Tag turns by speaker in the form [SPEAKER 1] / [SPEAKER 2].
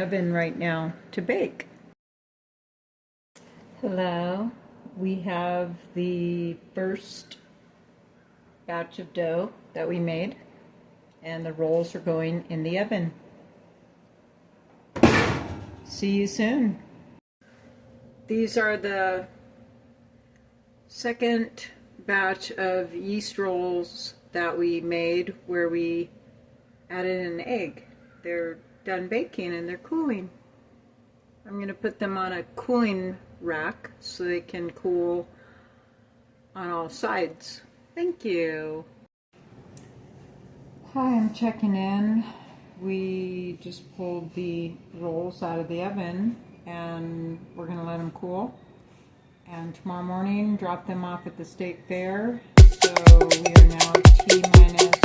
[SPEAKER 1] oven right now to bake. Hello, we have the first batch of dough that we made, and the rolls are going in the oven. See you soon. These are the second batch of yeast rolls that we made where we added an egg. They're done baking and they're cooling. I'm going to put them on a cooling rack so they can cool on all sides. Thank you. Hi, I'm checking in. We just pulled the rolls out of the oven and we're going to let them cool. And tomorrow morning, drop them off at the state fair. So we are now T-minus